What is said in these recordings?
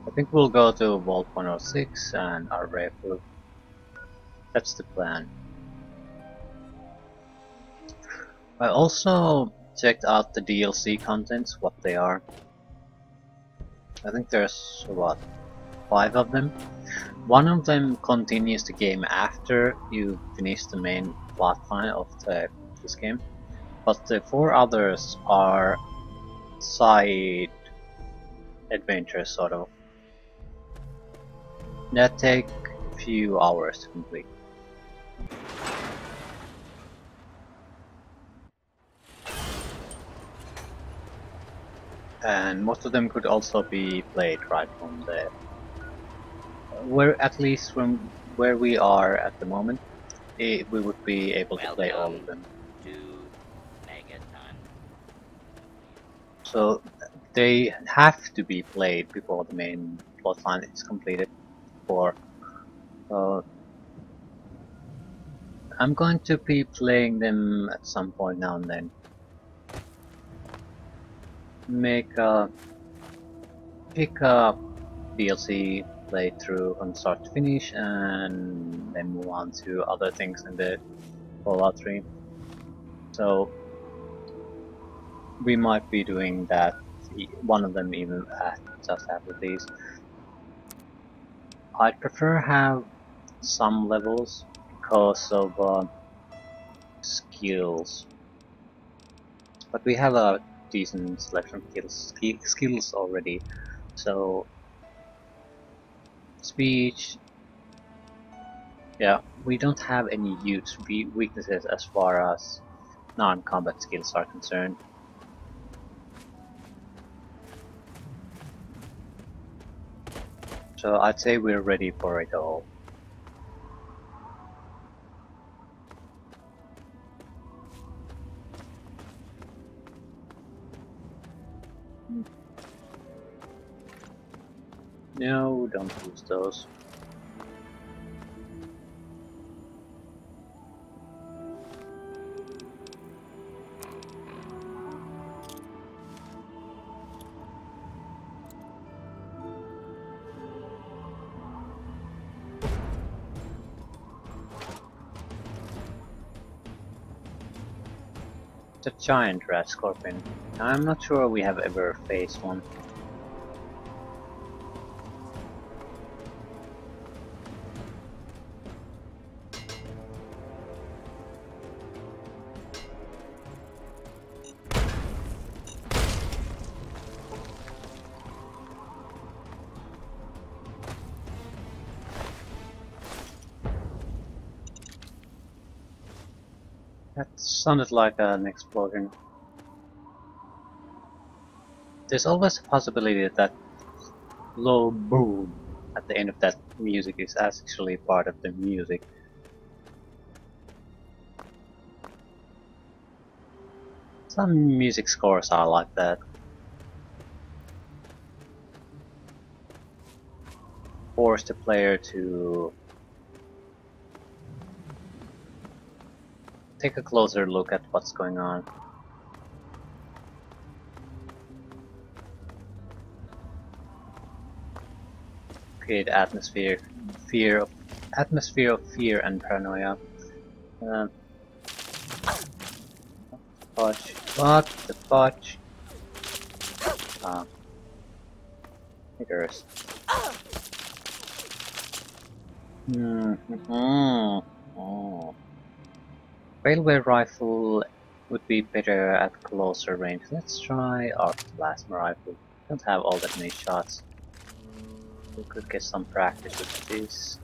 I think we'll go to Vault 106 and our rifle. That's the plan. I also checked out the DLC contents, what they are. I think there's, what, 5 of them? One of them continues the game after you finish the main plotline of this game, but the 4 others are side adventures, sort of. That take a few hours to complete. And most of them could also be played right from the at least from where we are at the moment, we would be able to play all of them. To Megaton. So they have to be played before the main plotline is completed. For I'm going to be playing them at some point now and then. Pick a DLC playthrough from start to finish, and then move on to other things in the Fallout 3. So we might be doing that, one of them even just after these. I'd prefer have some levels because of skills, but we have a decent selection of skills already. So speech, yeah, we don't have any huge weaknesses as far as non-combat skills are concerned. So I'd say we're ready for it all. No, don't use those. It's a giant rat scorpion. I'm not sure we have ever faced one. That sounded like an explosion. There's always a possibility that low boom at the end of that music is actually part of the music. Some music scores are like that. Force the player to take a closer look at what's going on. Create atmosphere of fear and paranoia. Fudge. What the fudge? Hitters. Oh. Railway rifle would be better at closer range. Let's try our plasma rifle. Don't have all that many shots. We could get some practice with this.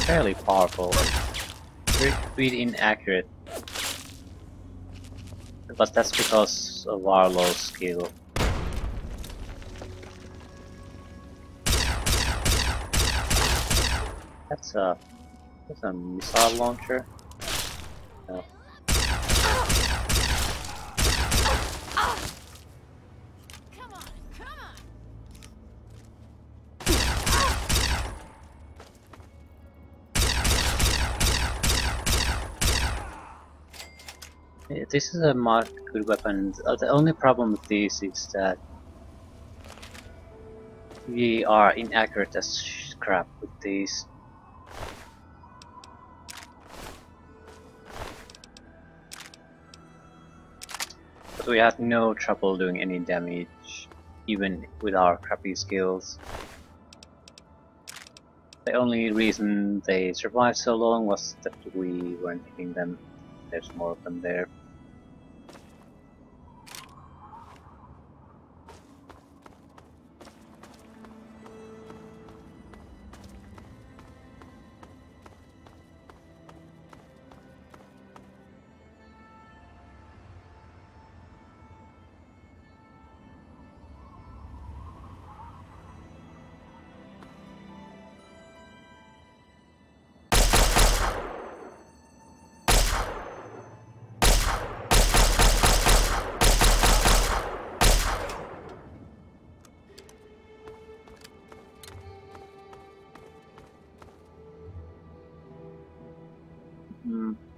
Fairly powerful. Pretty inaccurate. But that's because of our low skill. That's a missile launcher. No. This is a good weapon. The only problem with these is that we are inaccurate as crap with these. But we had no trouble doing any damage, even with our crappy skills. The only reason they survived so long was that we weren't hitting them. There's more of them there.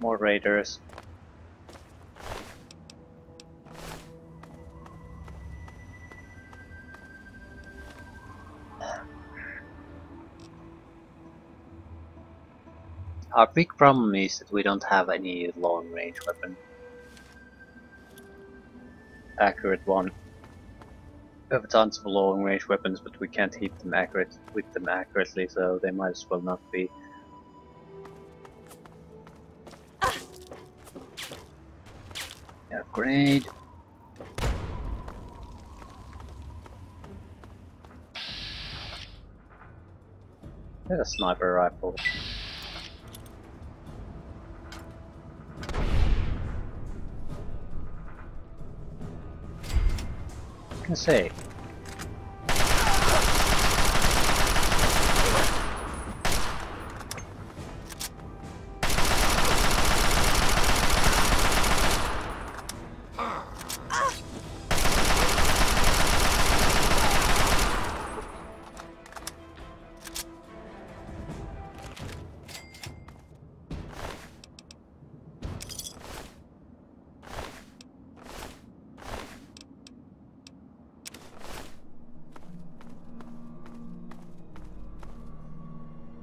More raiders. Our big problem is that we don't have any long range weapon. Accurate one. We have tons of long range weapons, but we can't hit them accurately, so they might as well not be. Yeah, grenade. There's a sniper rifle. I can say.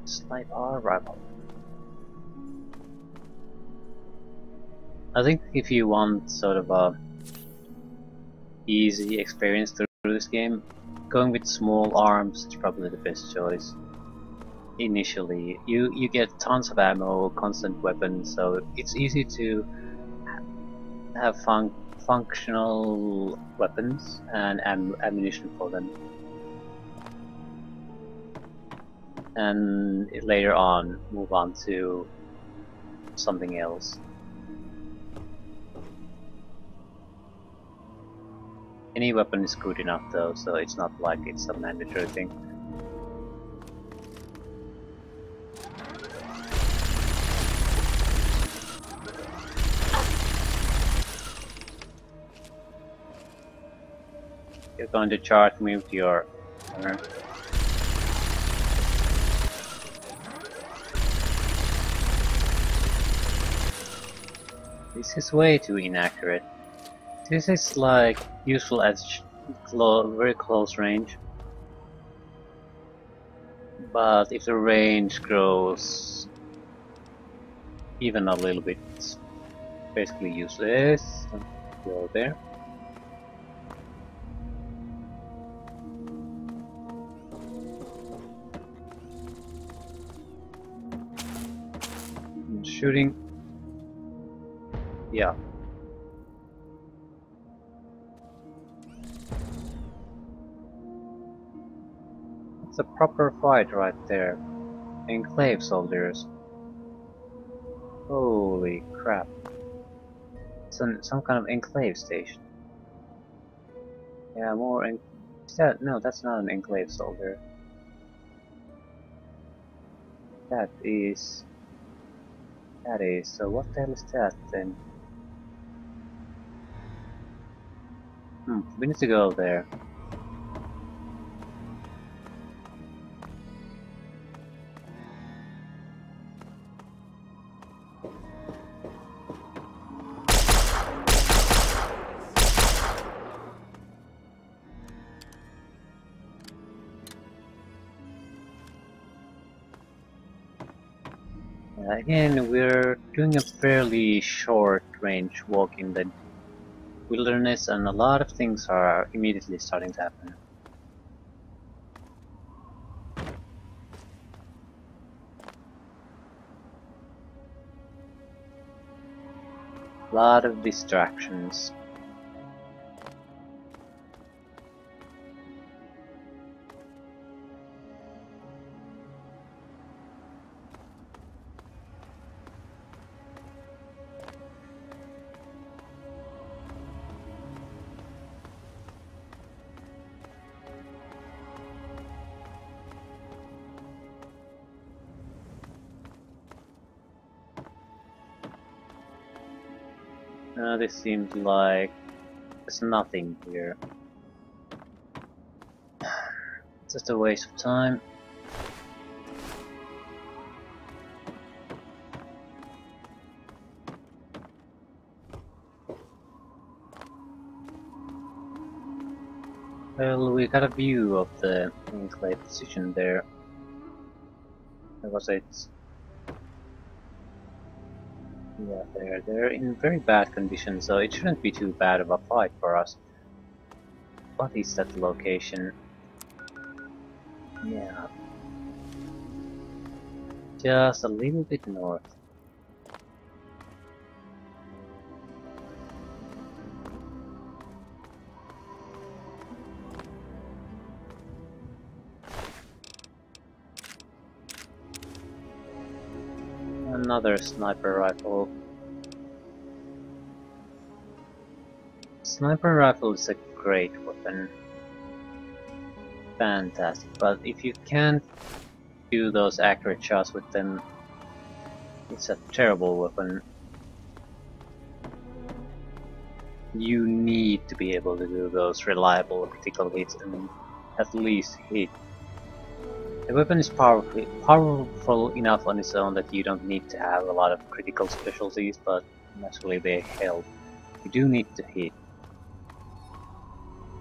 Snipe our rival. I think if you want sort of a easy experience through this game, going with small arms is probably the best choice. Initially, you get tons of ammo, constant weapons, so it's easy to have functional weapons and ammunition for them. And later on move on to something else. Any weapon is good enough though, so it's not like it's a mandatory thing. You're going to charge me with your hammer. This is way too inaccurate. This is like useful at very close range. But if the range grows even a little bit, it's basically useless. Go there. Shooting. Yeah. It's a proper fight right there. Enclave soldiers. Holy crap. It's some kind of enclave station. Yeah, more no, that's not an enclave soldier. That is... so what the hell is that then? We need to go there. Again, we're doing a fairly short range walk in the wilderness, and a lot of things are immediately starting to happen. A lot of distractions. This seems like there's nothing here. It's just a waste of time. Well, we got a view of the enclave position there. Where was it? Yeah, they're in very bad condition, so it shouldn't be too bad of a fight for us. What is that location? Yeah. Just a little bit north. Another sniper rifle. Sniper rifle is a great weapon. Fantastic, but if you can't do those accurate shots with them, it's a terrible weapon. You need to be able to do those reliable critical hits and at least hit. The weapon is powerful enough on its own that you don't need to have a lot of critical specialties, but naturally they help. You do need to hit.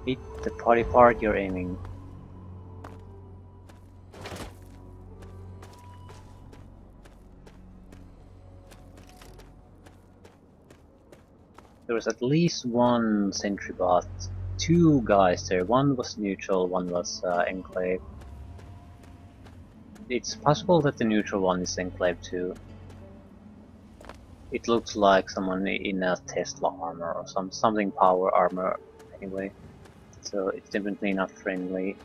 Hit the body part you're aiming. There was at least one sentry bot, two guys there. One was neutral, one was enclave. It's possible that the neutral one is enclave too. It looks like someone in a Tesla armor or something power armor anyway. So it's definitely not friendly.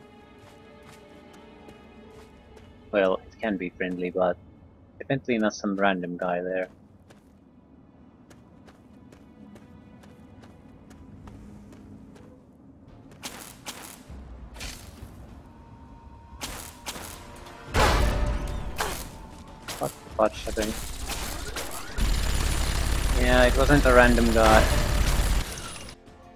Well, it can be friendly, but definitely not some random guy there. What the fudge happened? Yeah, it wasn't a random guy.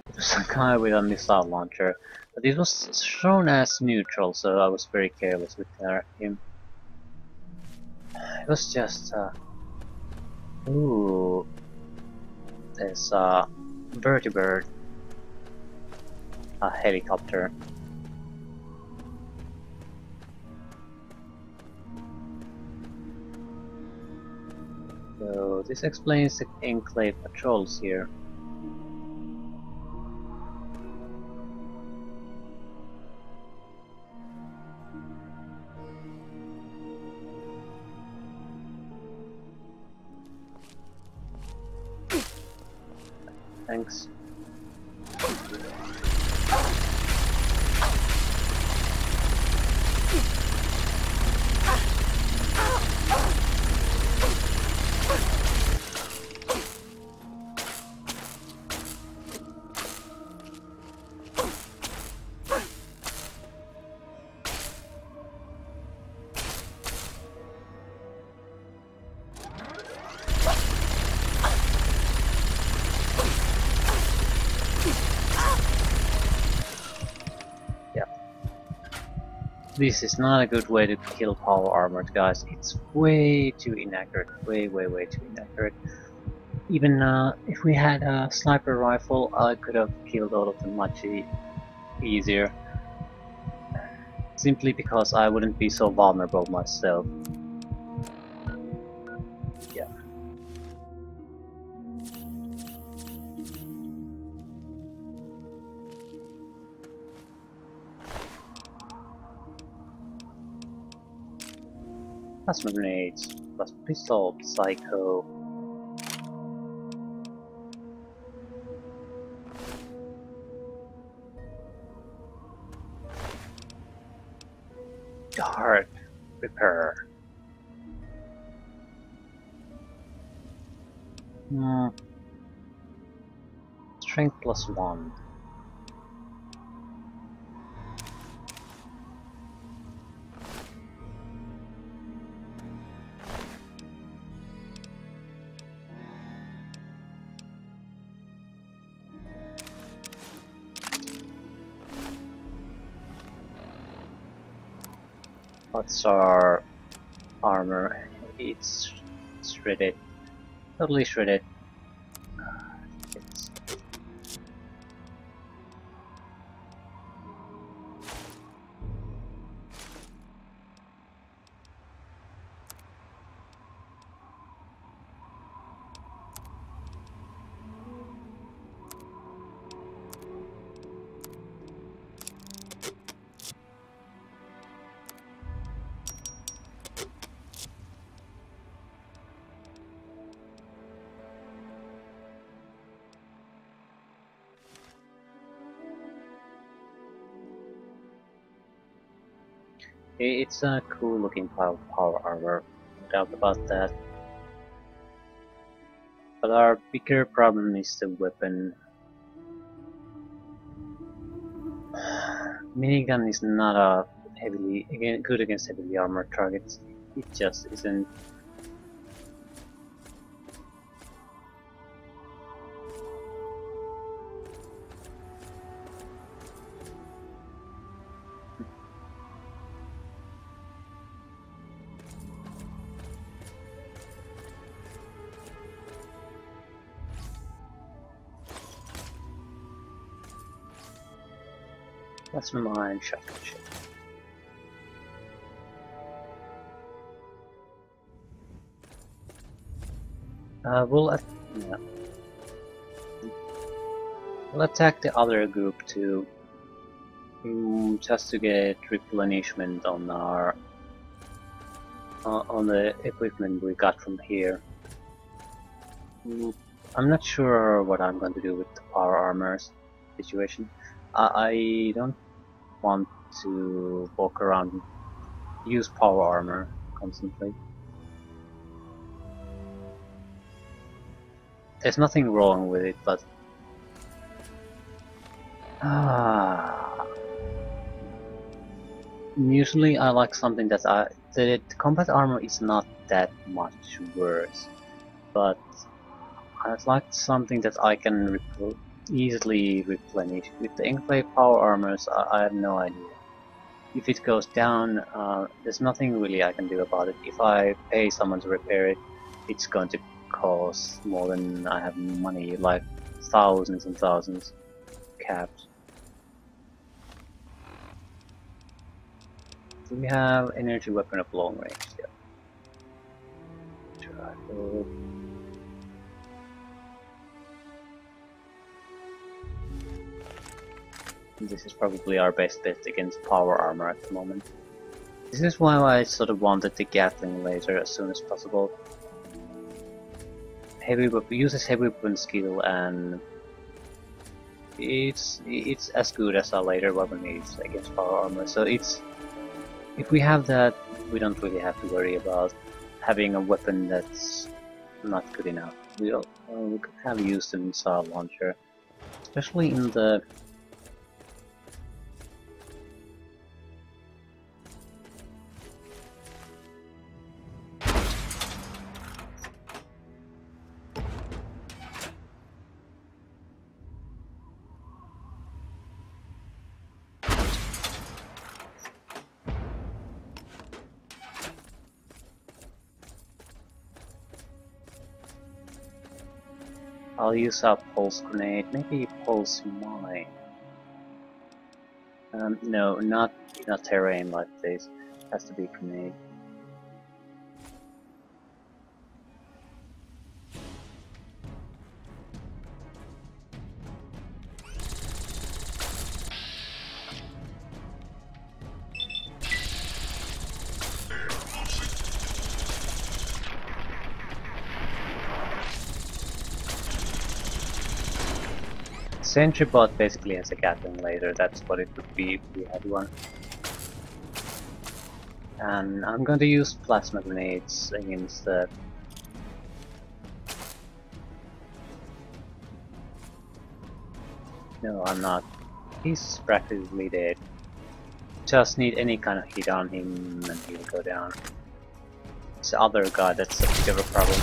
It was a guy with a missile launcher. But it was shown as neutral, so I was very careless with him. It was just ooh, there's a vertibird, a helicopter. So this explains the enclave patrols here. Thanks. This is not a good way to kill power armored guys. It's way too inaccurate. Way too inaccurate. Even if we had a sniper rifle, I could have killed all of them much easier. Simply because I wouldn't be so vulnerable myself. Yeah. Plasma grenades, plus pistol, psycho. Heart repair. Strength +1. What's our armor? It's shredded. Totally shredded. It's It's a cool looking power armor, no doubt about that. But our bigger problem is the weapon. Minigun is not a good against heavily armored targets. It just isn't. That's mine shotgun shit. Yeah. We'll attack the other group too, just to get replenishment on our on the equipment we got from here. I'm not sure what I'm going to do with the power armors situation. I don't want to walk around use power armor constantly. There's nothing wrong with it, but usually I like something that the combat armor is not that much worse, but I'd like something that I can easily replenish. With the Enclave power armors, I have no idea. If it goes down, there's nothing really I can do about it. If I pay someone to repair it, it's going to cost more than I have money, like thousands and thousands caps. Do we have energy weapon of long range? Yeah. This is probably our best bet against power armor at the moment. This is why I sort of wanted the Gatling laser as soon as possible. Heavy weapon uses heavy weapon skill, and it's as good as a later weapon is against power armor. So it's if we have that, we don't really have to worry about having a weapon that's not good enough. We could have used a missile launcher, especially in the I'll use a pulse grenade, maybe pulse mine. No, not in a terrain like this. Has to be grenade. Sentry bot basically has a Gatling laser, that's what it would be if we had one. And I'm going to use plasma grenades against the... No, I'm not. He's practically dead. Just need any kind of hit on him and he'll go down. It's the other guy that's a bit of a problem.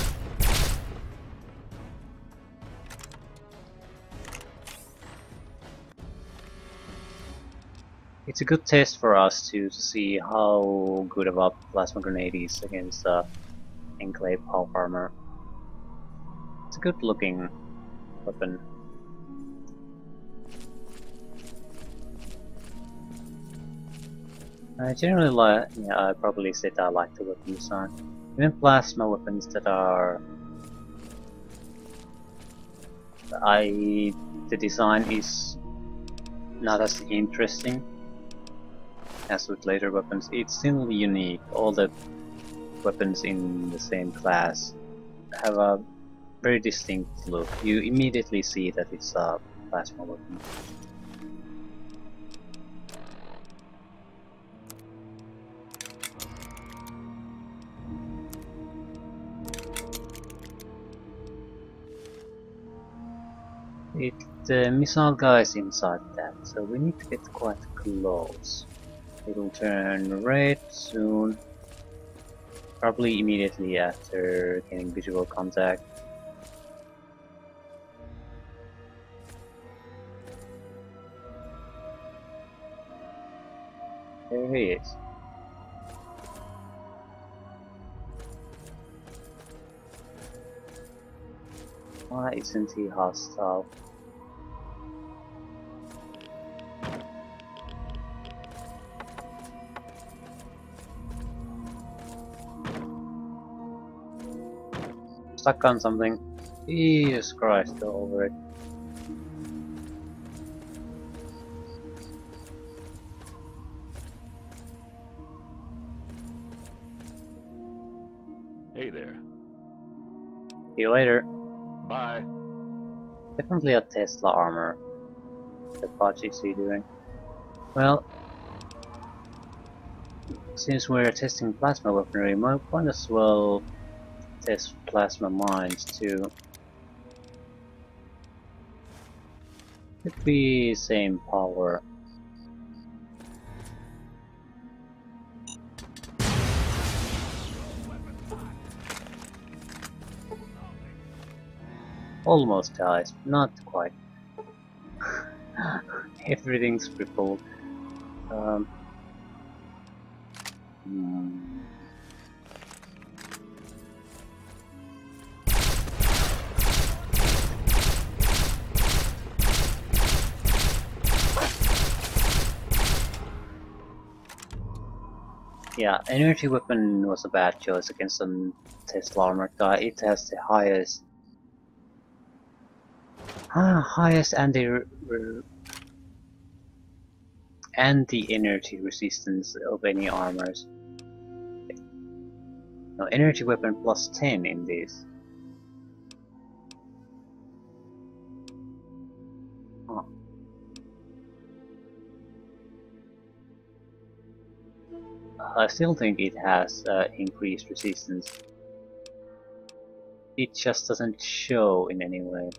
It's a good test for us to see how good of a plasma grenade is against Enclave half armor. It's a good looking weapon. I generally like, yeah, I probably said I like the weapon design. Even plasma weapons that are... the design is not as interesting as with later weapons. It's still unique. All the weapons in the same class have a very distinct look. You immediately see that it's a plasma weapon. The missile guy is inside that, so we need to get quite close. It'll turn red soon, probably immediately after getting visual contact. There he is. Why isn't he hostile? Stuck on something. Jesus Christ, go over it. Hey there. See you later. Bye. Definitely a Tesla armor. The fudge is he doing? Well, since we're testing plasma weaponry, might as well test plasma mines too. Could be same power. Almost dies, not quite. Everything's crippled. Yeah, energy weapon was a bad choice against some Tesla armored guy. It has the highest anti-energy resistance of any armors. No, energy weapon plus 10 in this. Huh. I still think it has increased resistance. It just doesn't show in any way.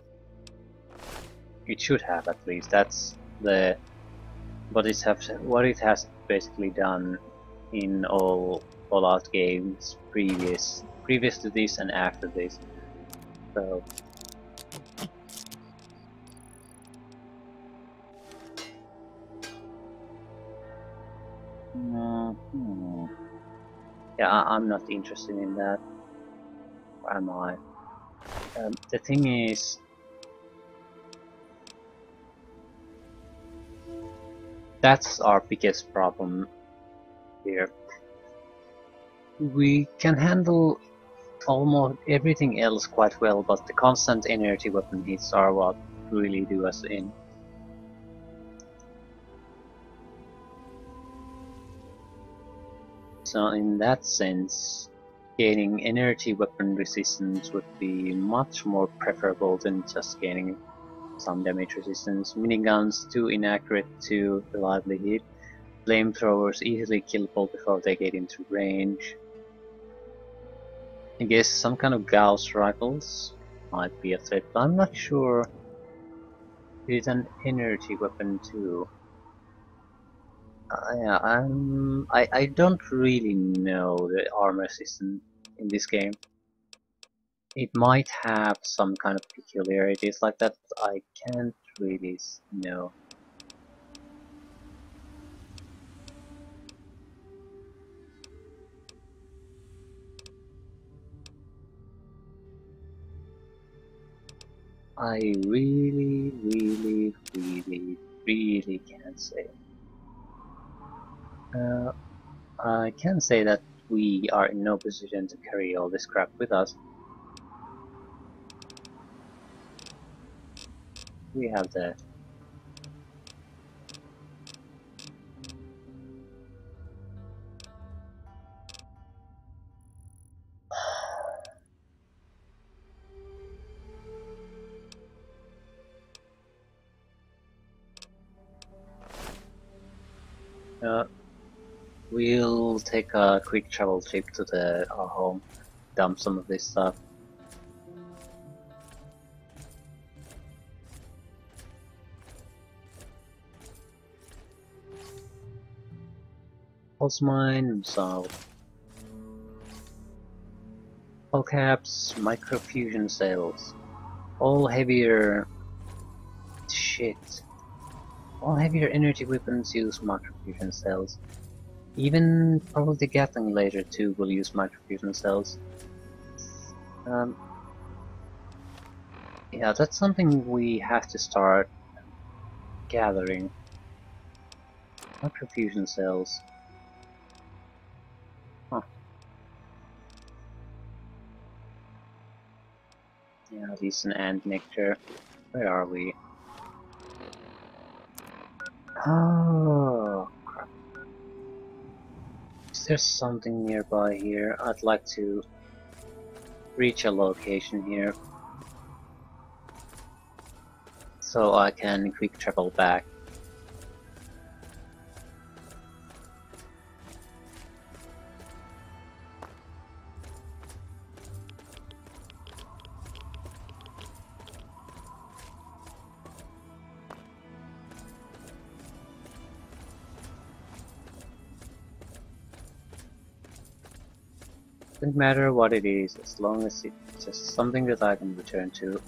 It should have, at least. That's the what it has basically done in all Fallout games previous to this and after this. So yeah, I'm not interested in that. Or am I? The thing is, that's our biggest problem here. We can handle almost everything else quite well, but the constant energy weapon hits are what really do us in. So in that sense, gaining energy weapon resistance would be much more preferable than just gaining some damage resistance. Miniguns too inaccurate to reliably hit. Flamethrowers easily killable before they get into range. I guess some kind of Gauss rifles might be a threat, but I'm not sure. It's an energy weapon too. Yeah, I don't really know the armor system in this game. It might have some kind of peculiarities like that, but I can't really know. I really can't say. I can say that we are in no position to carry all this crap with us. We have the we'll take a quick travel trip to our home, dump some of this stuff. Pulse mine, so all caps, microfusion cells, all heavier shit. All heavier energy weapons use microfusion cells. Even probably the Gatling laser too will use microfusion cells. Yeah, that's something we have to start gathering. Microfusion cells. Huh. Yeah, decent ant nectar. Where are we? Oh, crap. Is there something nearby here? I'd like to reach a location here so I can quick travel back. Doesn't matter what it is, as long as it's just something that I can return to.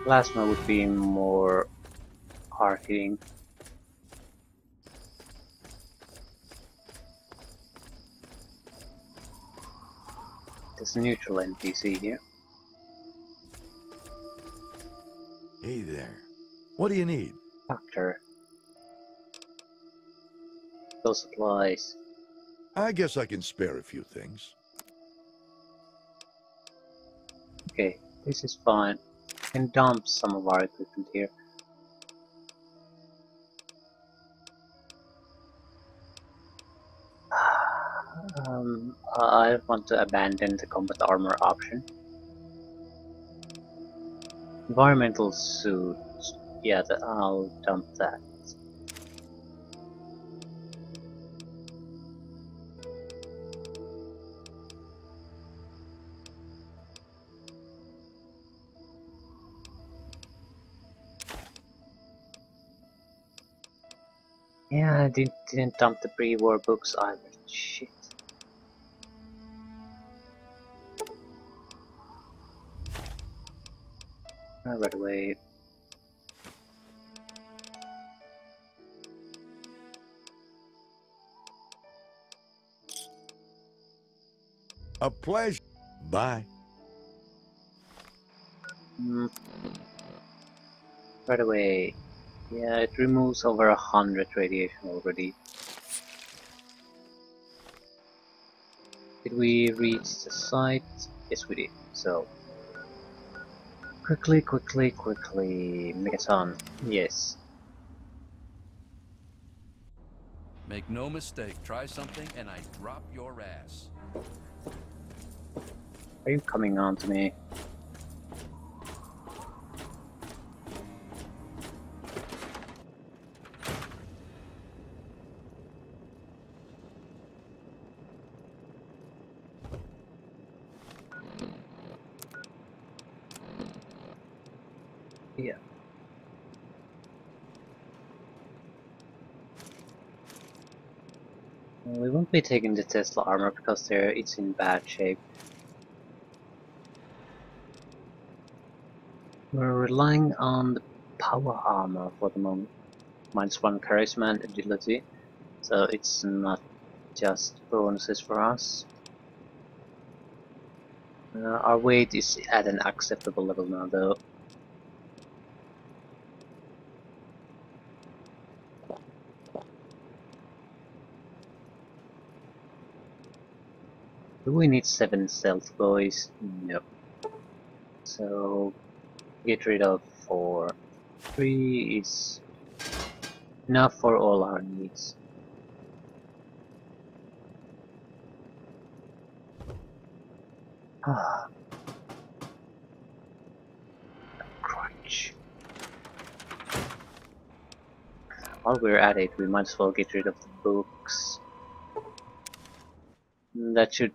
Plasma would be more hard hitting. There's a neutral NPC here. Hey there. What do you need? Doctor. Those supplies. I guess I can spare a few things. Okay, this is fine. We can dump some of our equipment here. I want to abandon the combat armor option. Environmental suit. Yeah, I'll dump that. Yeah, I didn't dump the pre-war books either. Shit. Right away. A pleasure. Bye. Right away. Yeah, it removes over 100 radiation already. Did we reach the site? Yes, we did. So quickly, Megaton. Yes. Make no mistake, try something and I drop your ass. Are you coming on to me? Yeah. We won't be taking the Tesla armor because it's in bad shape. We're relying on the power armor for the moment. -1 charisma and agility, so it's not just bonuses for us. Our weight is at an acceptable level now though. Do we need 7 stealth boys? No. So get rid of 4. 3 is enough for all our needs. Ah. Crunch. While we're at it, we might as well get rid of the books. That should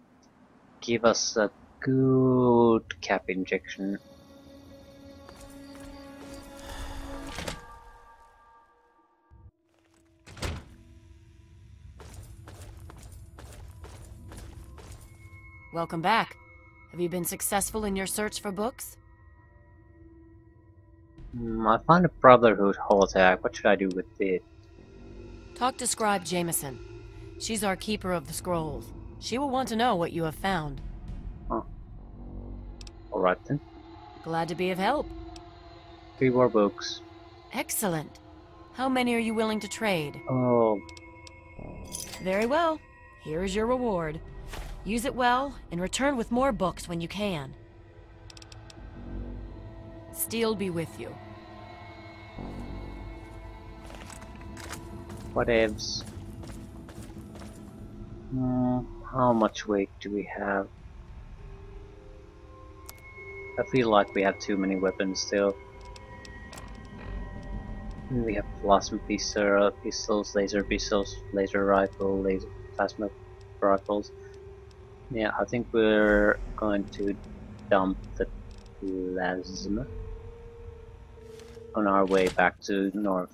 give us a good cap injection. Welcome back. Have you been successful in your search for books? I found a Brotherhood holotack. What should I do with it? Talk to Scribe Jameson. She's our keeper of the scrolls. She will want to know what you have found. Oh. Alright then. Glad to be of help. 3 more books. Excellent. How many are you willing to trade? Oh, Very well. Here is your reward. Use it well, and return with more books when you can. Steel be with you. whatevs. How much weight do we have? I feel like we have too many weapons still. We have plasma pistols, laser pistols, laser rifle, plasma rifles. Yeah, I think we're going to dump the plasma on our way back to north.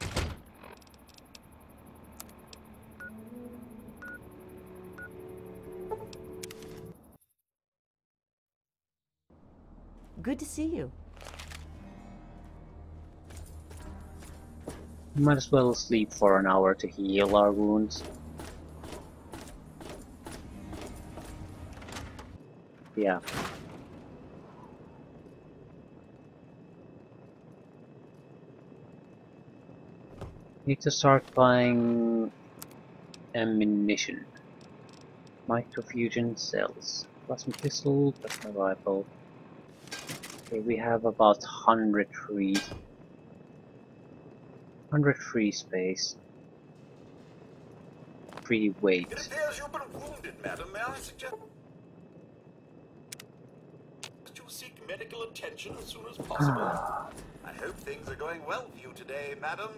Good to see you. We might as well sleep for an hour to heal our wounds. Yeah. Need to start buying ammunition. Microfusion cells. Plasma pistol, plasma rifle. Okay, we have about 100 free. 100 free space. Free weight. It appears you've been wounded, madam. May I suggest you seek medical attention as soon as possible? I hope things are going well for you today, madam.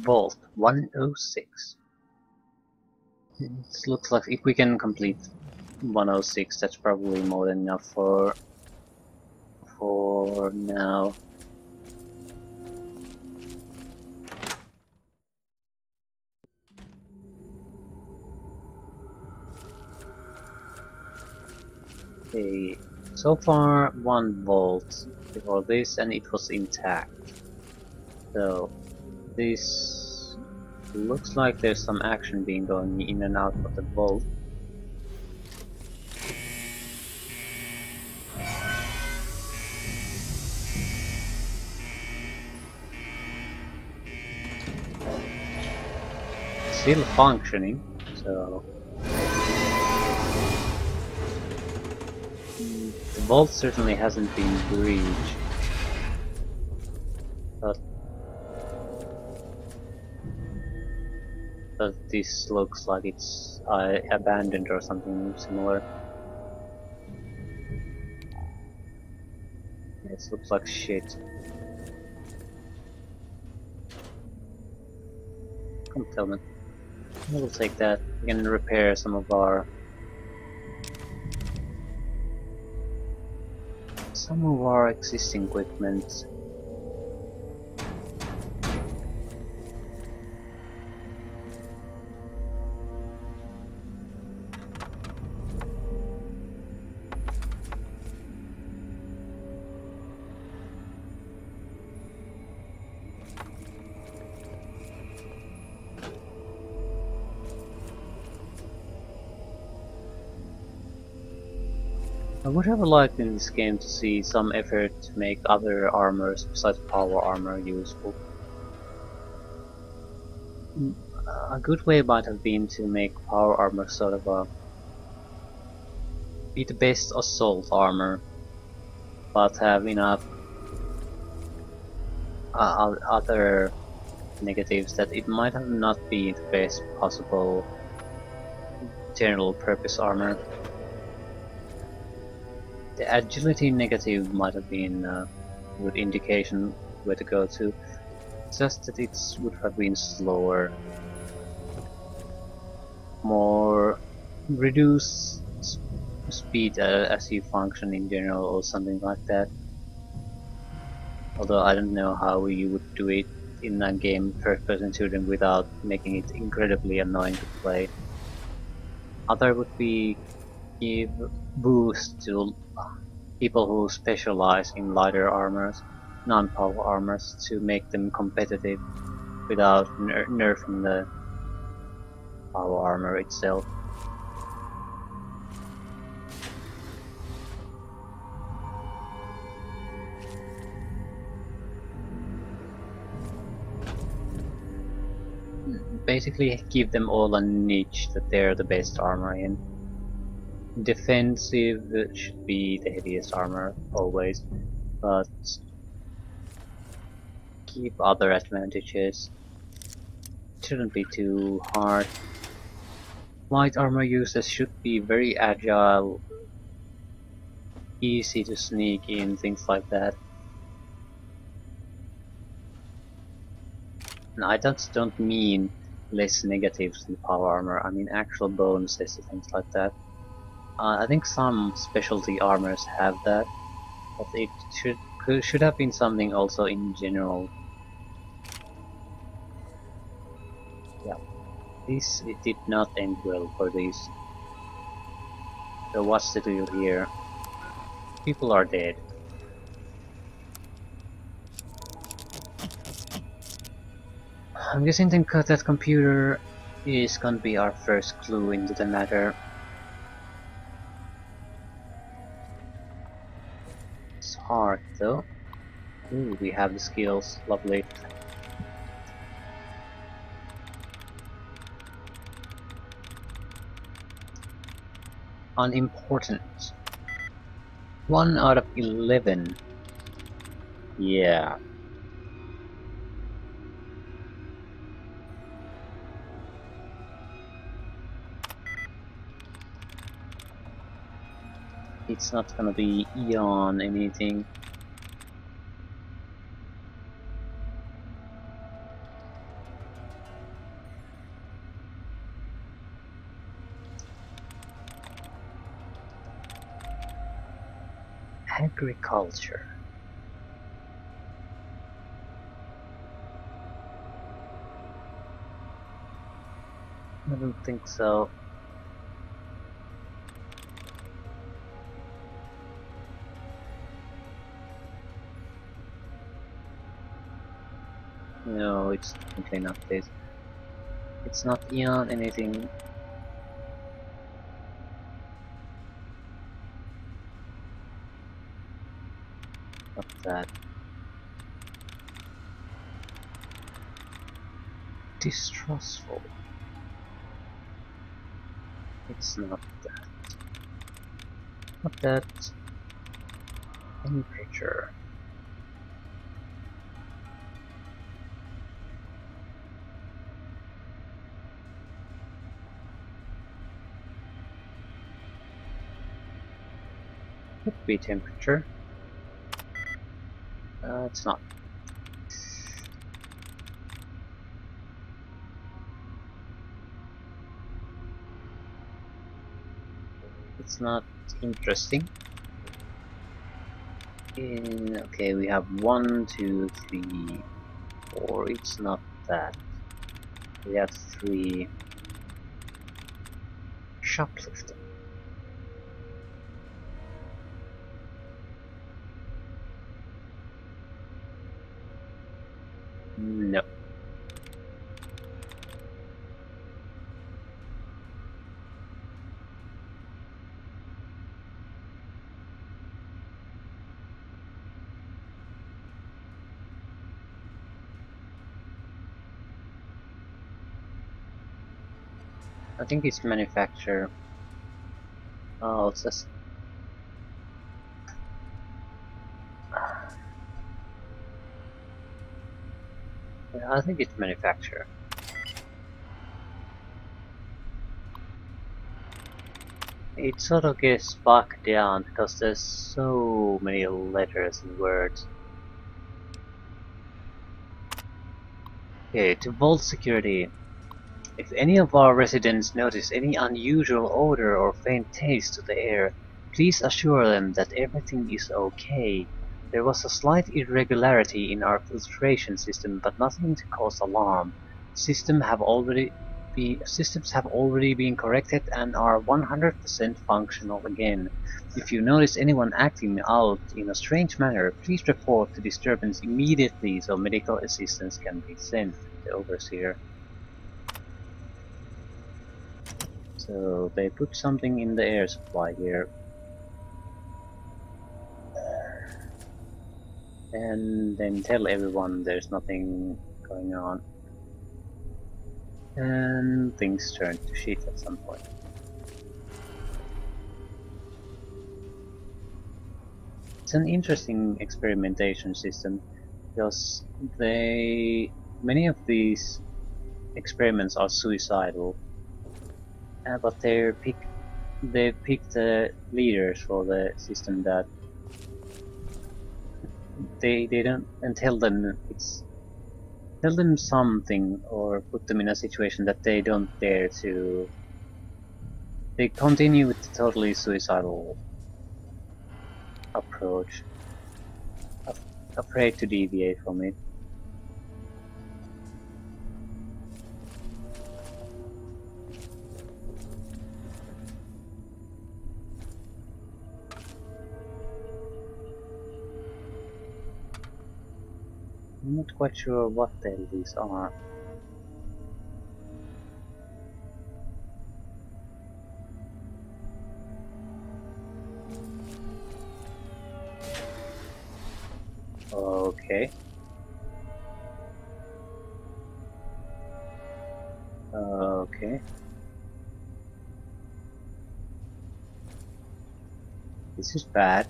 Vault 106. It looks like if we can complete 106, that's probably more than enough for now. Okay, so far 1 vault before this, and it was intact. So this looks like there's some action being going in and out of the vault. still functioning, so the vault certainly hasn't been breached, but this looks like it's abandoned or something similar. This looks like shit. Concealment. We'll take that. We can repair some of our existing equipment. I would have liked in this game to see some effort to make other armors besides power armor useful. A good way might have been to make power armor sort of be the best assault armor, but have enough other negatives that it might have not be the best possible general purpose armor. The agility negative might have been a good indication where to go to, just that it would have been slower, more reduced speed as you function in general or something like that. Although I don't know how you would do it in a game first-person shooter without making it incredibly annoying to play. Other would be give boost to people who specialize in lighter armors, non-power armors, to make them competitive without nerfing the power armor itself. Basically give them all a niche that they're the best armor in. Defensive should be the heaviest armor always, but keep other advantages. It shouldn't be too hard. Light armor users should be very agile, easy to sneak in, things like that. And I just don't mean less negatives in power armor, I mean actual bonuses and things like that. I think some specialty armors have that, but it should have been something also in general. Yeah, it did not end well for these. So what's to do here? People are dead. I'm guessing that computer is gonna be our first clue into the matter. It's hard though. Ooh, we have the skills, lovely. Unimportant. 1 out of 11. Yeah. It's not gonna be Eon anything. Agriculture. I don't think so. No, it's definitely not this. It's not Eon anything. Not that. Distrustful. It's not that. Not that. Temperature. Could be temperature. It's not. It's not interesting. Okay, we have 1, 2, 3, 4. It's not that. We have 3. Shoplifting. No. I think it's manufacturer. Oh, it's just. Yeah, I think it's manufacturer. It sort of gets bogged down because there's so many letters and words. Okay, to vault security. If any of our residents notice any unusual odor or faint taste to the air, please assure them that everything is okay. There was a slight irregularity in our filtration system, but nothing to cause alarm. Systems have already been corrected and are 100% functional again. If you notice anyone acting out in a strange manner, please report the disturbance immediately so medical assistance can be sent. The overseer. So they put something in the air supply here. And then tell everyone there's nothing going on. And things turn to shit at some point. It's an interesting experimentation system because many of these experiments are suicidal. But they pick the leaders for the system that they don't, and tell them something or put them in a situation that they don't dare to. They continue with the totally suicidal approach, afraid to deviate from it. I'm not quite sure what the hell these are. Okay. Okay. This is bad.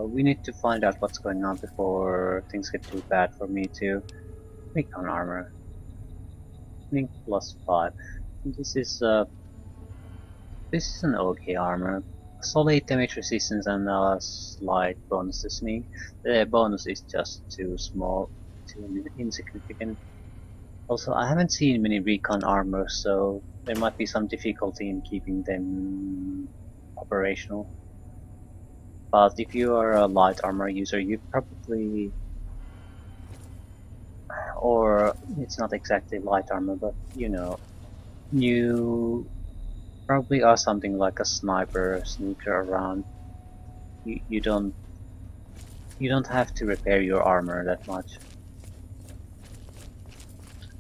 We need to find out what's going on before things get too bad for me too. Recon armor. Link +5. This is an okay armor. Solid damage resistance and a slight bonus to sneak. The bonus is just too small, too insignificant. Also, I haven't seen many recon armors, so there might be some difficulty in keeping them operational. But if you are a light armor user, you probably, or it's not exactly light armor, but you know, you probably are something like a sniper, sneaker around. You don't have to repair your armor that much.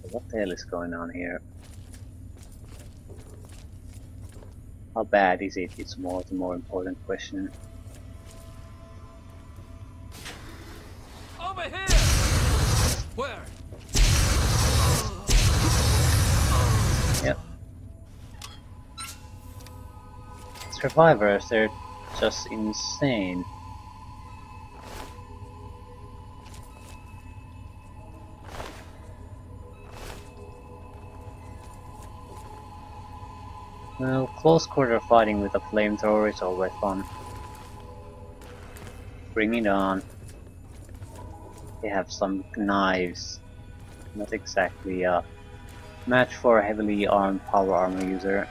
What the hell is going on here? How bad is it? It's the more important question. Over here! Where? Yep. survivors, they're just insane. Well, close quarter fighting with a flamethrower is always fun. Bring it on. They have some knives. Not exactly a match for a heavily armed power armor user.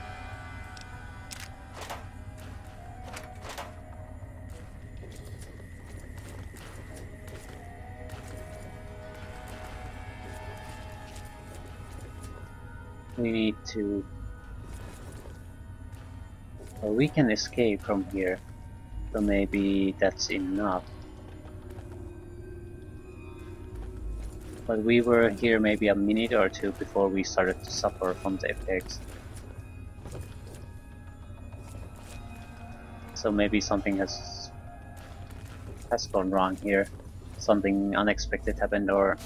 We need to... Well, we can escape from here, so maybe that's enough. But we were here maybe a minute or two before we started to suffer from the effects. So maybe something has gone wrong here. Something unexpected happened, or...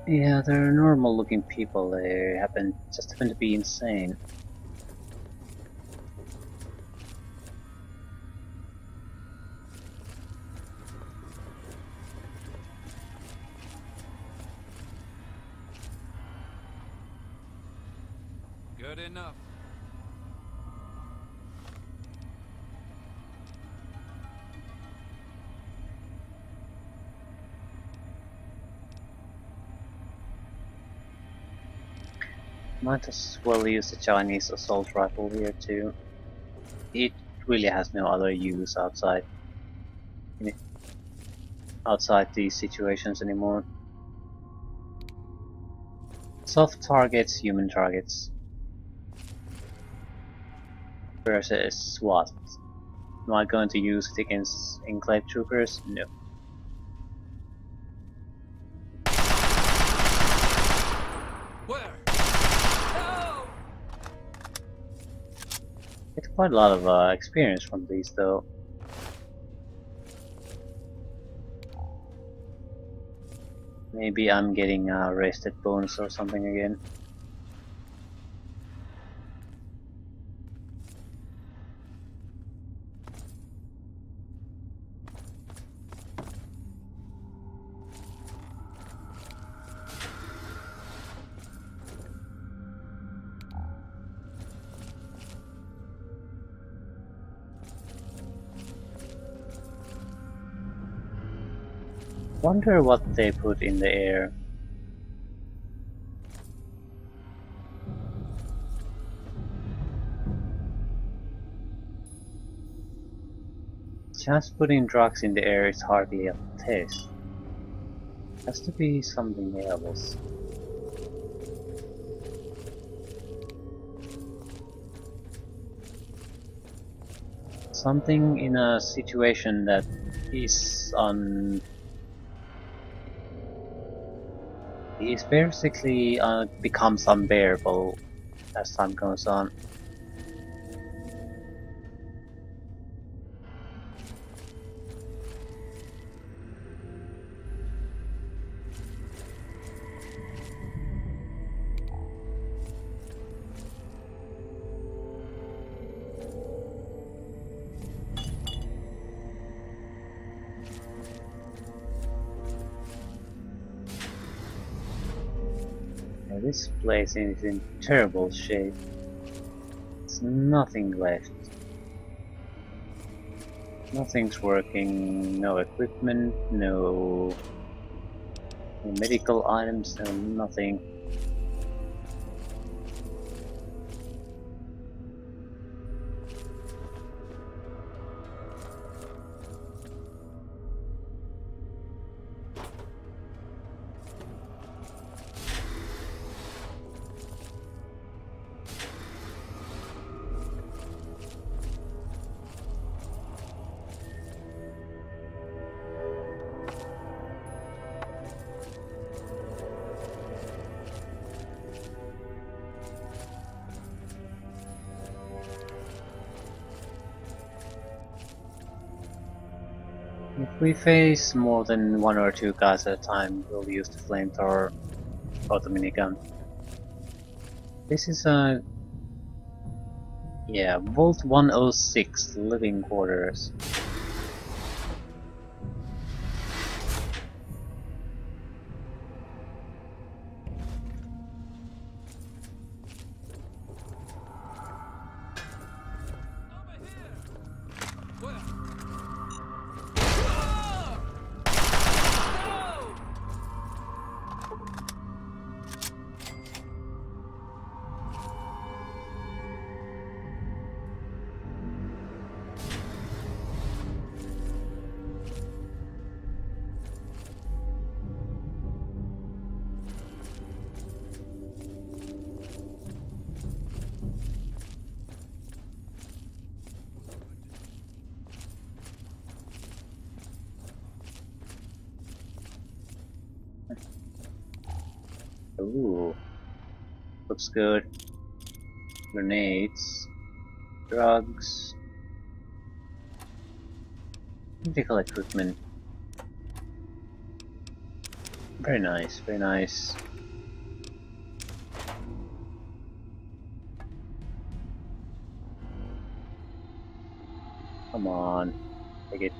Yeah, they're normal looking people, they just happen to be insane. Good enough. Might as well use the Chinese assault rifle here too. It really has no other use outside these situations anymore. Soft targets, human targets. Versus what? Am I going to use it against Enclave troopers? No. Where? Get quite a lot of experience from these though. Maybe I'm getting rested bones or something again. Wonder what they put in the air. Just putting drugs in the air is hardly a test. Has to be something else. Something in a situation that is basically becomes unbearable as time goes on. This place is in terrible shape. There's nothing left. Nothing's working, no equipment, no medical items, no nothing. If we face more than 1 or 2 guys at a time, we'll use the flamethrower or the minigun. This is a... yeah, Vault 106 living quarters. Ooh, looks good. Grenades, drugs, medical equipment. Very nice, very nice. Come on, take it.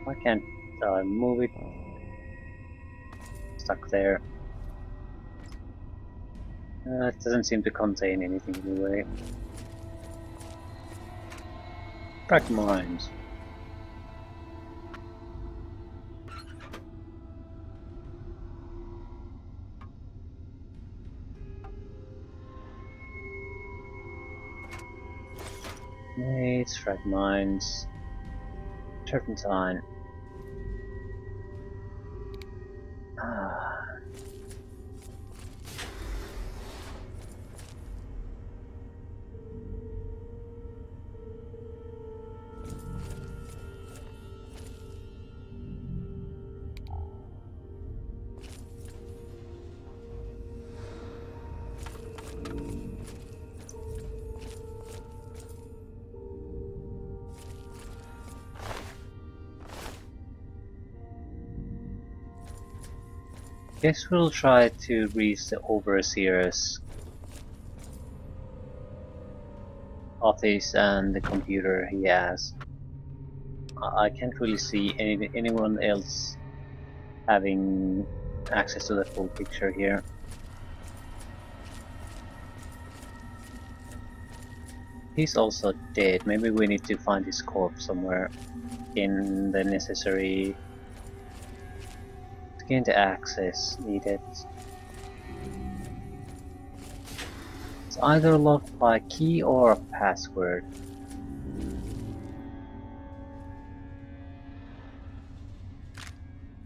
Why can't I move it? Stuck there. It doesn't seem to contain anything anyway. Frag mines. Nades, frag mines, turpentine. Guess we'll try to reach the Overseer's office and the computer he has. I can't really see anyone else having access to the full picture here. He's also dead. Maybe we need to find his corpse somewhere in the necessary to gain the access needed. It's either locked by a key or a password.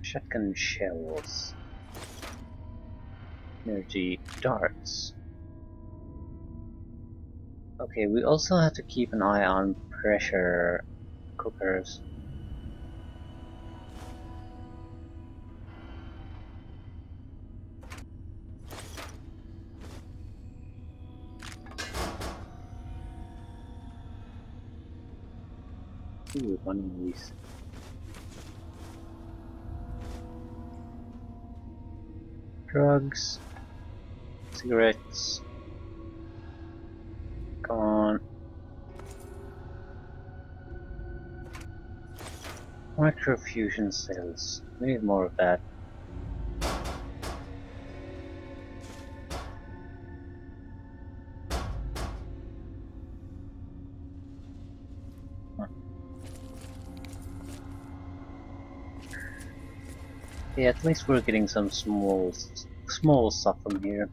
Shotgun shells. Energy darts. Okay, we also have to keep an eye on pressure cookers. Ooh, one of these. Drugs, cigarettes. Come on. Microfusion cells. We need more of that. Yeah, at least we're getting some small stuff from here.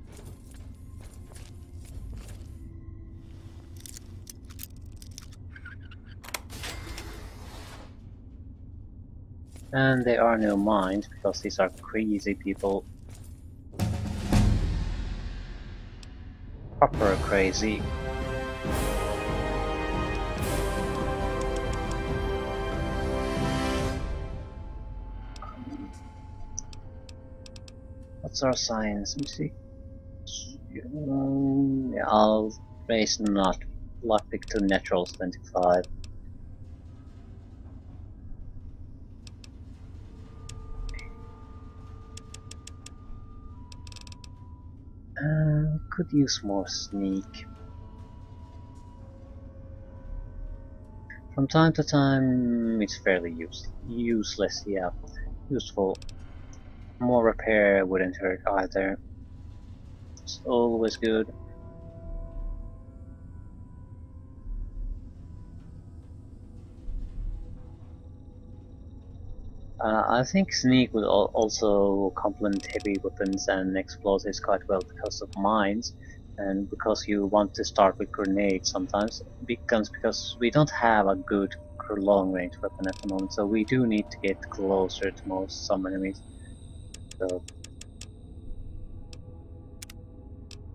And there are no mines because these are crazy people. Proper crazy. What's our science? Let me see. Yeah, I'll raise not lockpick to naturals 25. could use more sneak. From time to time, it's fairly useless, yeah. Useful. More repair wouldn't hurt either. It's always good. I think sneak would also complement heavy weapons and explosives quite well because of mines, and because you want to start with grenades sometimes, because we don't have a good long range weapon at the moment, so we do need to get closer to some enemies. So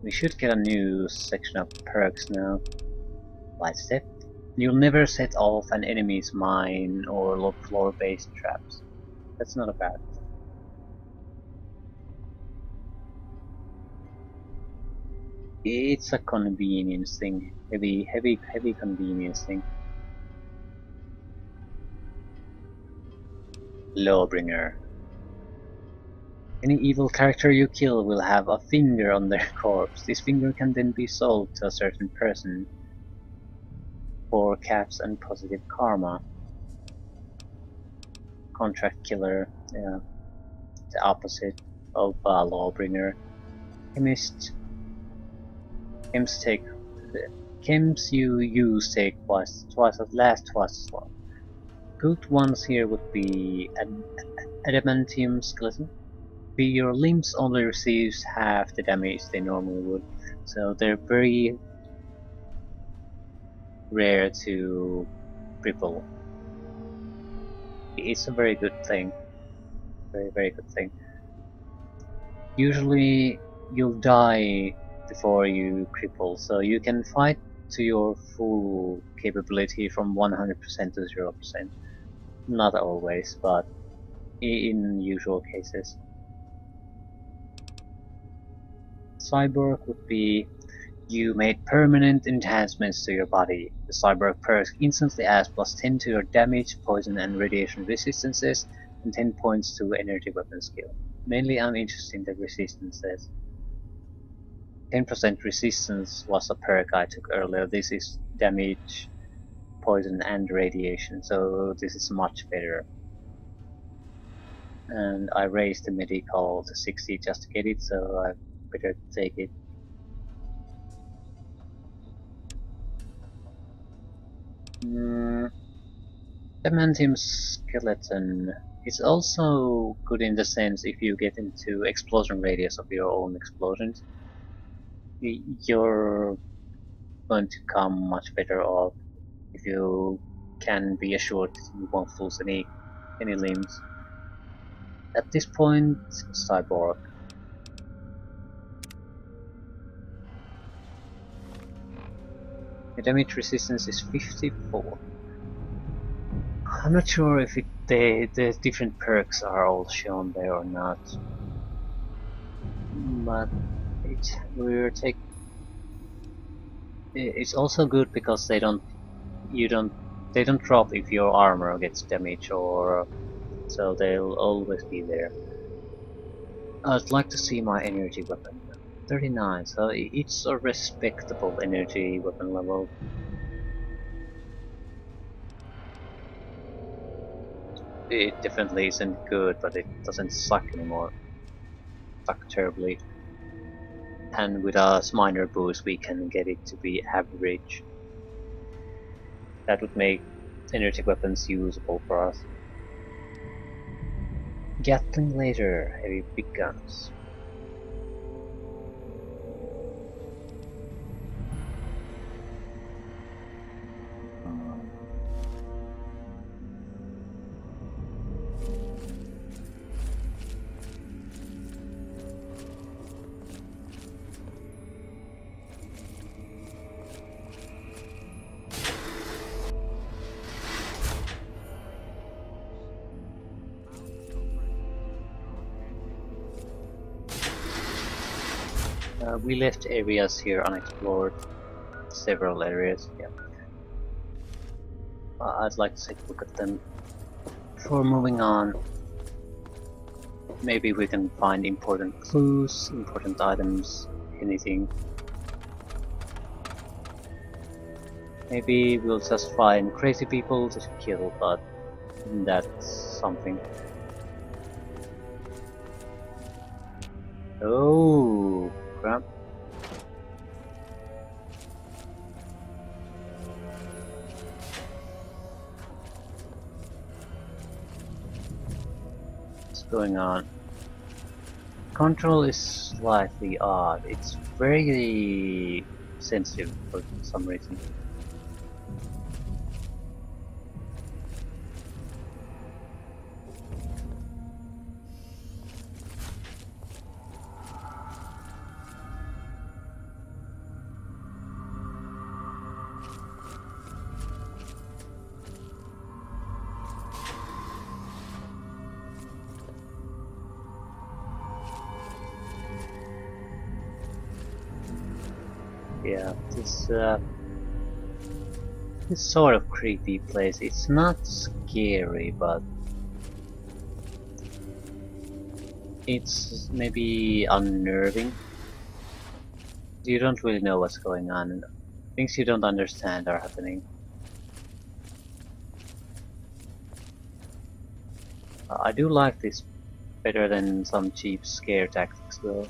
we should get a new section of perks now. Light step. You'll never set off an enemy's mine or low floor based traps. That's not a bad thing. It's a convenience thing. Heavy convenience thing. Lawbringer. Any evil character you kill will have a finger on their corpse. This finger can then be sold to a certain person for caps and positive karma. Contract killer, yeah, the opposite of a lawbringer. Chemist. Chems you use take twice as long. Good ones here would be adamantium skeleton. Your limbs only receives half the damage they normally would, so they're very rare to cripple. It's a very good thing. Very good thing. Usually you'll die before you cripple, so you can fight to your full capability from 100% to 0%. Not always, but in usual cases. Cyborg would be you made permanent enhancements to your body. The Cyborg perk instantly adds +10 to your damage, poison and radiation resistances, and 10 points to energy weapon skill. Mainly I'm interested in the resistances. 10% resistance was a perk I took earlier. This is damage, poison and radiation, so this is much better. And I raised the medical to 60 just to get it, so I better take it. Adamantium skeleton. It's also good in the sense if you get into explosion radius of your own explosions, you're going to come much better off if you can be assured you won't lose any limbs. At this point, Cyborg. The damage resistance is 54. I'm not sure if the different perks are all shown there or not, but it's also good because they don't drop if your armor gets damaged, or so they'll always be there. I'd like to see my energy weapon. 39, so it's a respectable energy weapon level. It definitely isn't good, but it doesn't suck anymore. Suck terribly. And with a minor boost we can get it to be average. That would make energy weapons usable for us. Gatling laser, heavy big guns. We left areas here unexplored. Several areas, yeah. I'd like to take a look at them. Before moving on, maybe we can find important clues, important items anything. Maybe we'll just find crazy people to kill, but that's something. Oh, crap. What's going on? Control is slightly odd. It's very sensitive for some reason. Yeah, this sort of creepy place. It's not scary, but it's maybe unnerving. You don't really know what's going on. Things you don't understand are happening. I do like this better than some cheap scare tactics though.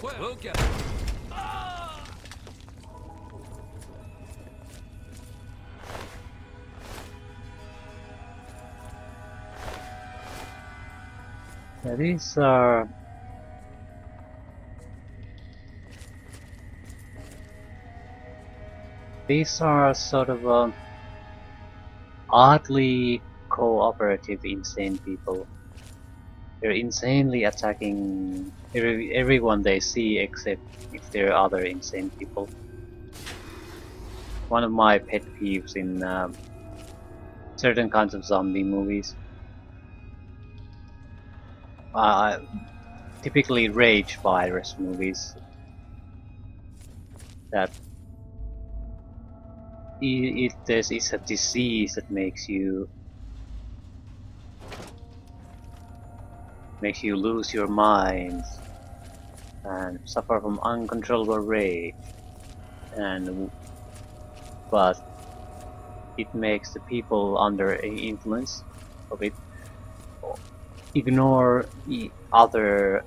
We'll get it. Yeah, these are sort of oddly cooperative insane people. They're insanely attacking everyone they see except if they're other insane people. One of my pet peeves in certain kinds of zombie movies. Typically rage virus movies. That this is a disease that makes you lose your mind and suffer from uncontrollable rage, but it makes the people under influence of it ignore other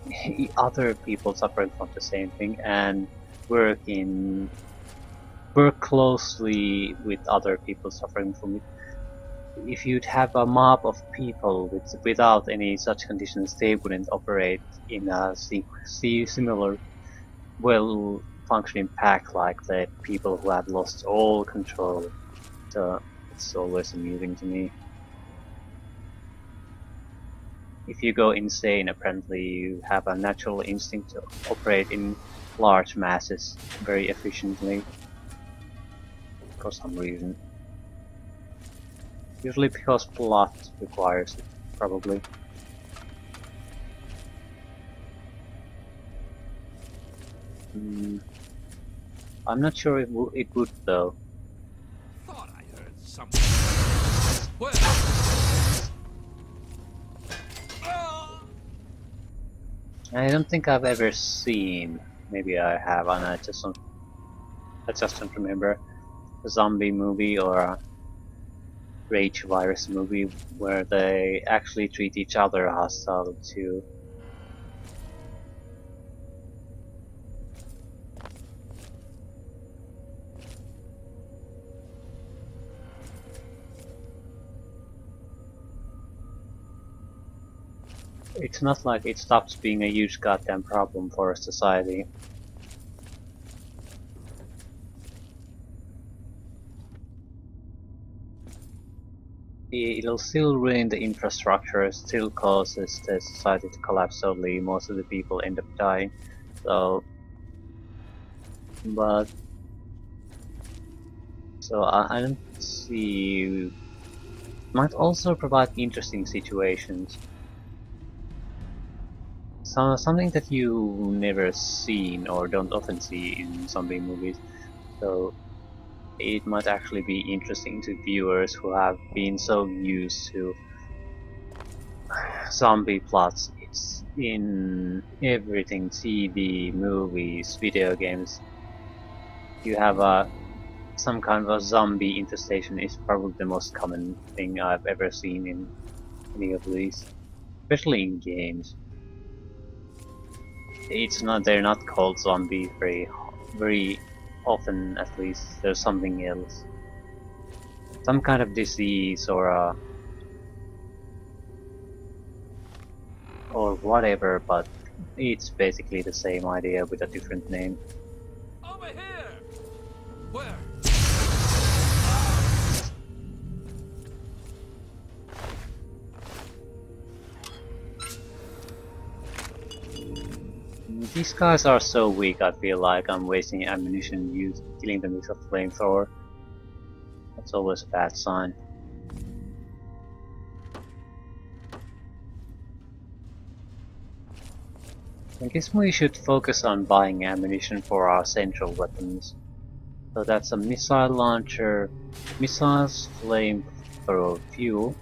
people suffering from the same thing and work closely with other people suffering from it. If you'd have a mob of people without any such conditions, they wouldn't operate in a similar well-functioning pack like the people who have lost all control. So it's always amusing to me. If you go insane, apparently you have a natural instinct to operate in large masses very efficiently for some reason. Usually because plot requires it, probably. I'm not sure it would though. Thought I heard something. Well. I don't think I've ever seen, maybe I have and I just don't remember, a zombie movie or a rage virus movie where they actually treat each other hostile too. It's not like it stops being a huge goddamn problem for society. It'll still ruin the infrastructure, still causes the society to collapse slowly, most of the people end up dying. So, but So I don't see. Might also provide interesting situations. Something that you never seen or don't often see in zombie movies. So it might actually be interesting to viewers who have been so used to zombie plots. It's in everything: TV, movies, video games. You have some kind of a zombie infestation is probably the most common thing I've ever seen in any of these, especially in games. They're not called zombie very often, at least. There's something else. Some kind of disease or whatever, but it's basically the same idea with a different name. Over here! Where? These guys are so weak, I feel like I'm wasting ammunition killing them with a flamethrower. That's always a bad sign. I guess we should focus on buying ammunition for our central weapons. So that's a missile launcher, missiles, flamethrower fuel,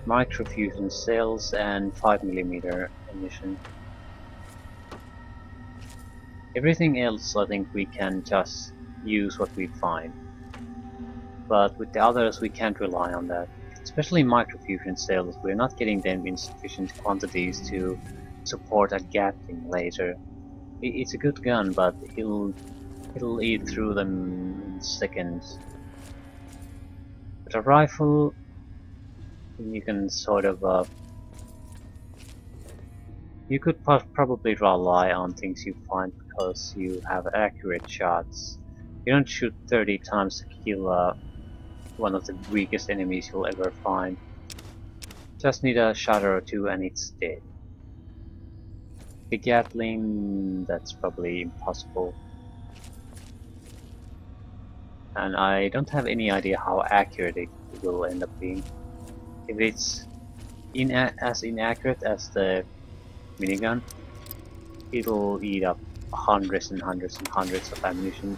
microfusion cells, and 5mm ammunition. Everything else I think we can just use what we find. But with the others we can't rely on that. Especially microfusion cells, we're not getting them in sufficient quantities to support a Gatling laser. It's a good gun, but it'll eat through them in seconds. But a rifle, you can sort of you could probably rely on things you find because you have accurate shots. You don't shoot 30 times to kill one of the weakest enemies you'll ever find. Just need a shot or two and it's dead. The Gatling, that's probably impossible. And I don't have any idea how accurate it will end up being. If it's as inaccurate as the minigun, it'll eat up hundreds and hundreds and hundreds of ammunition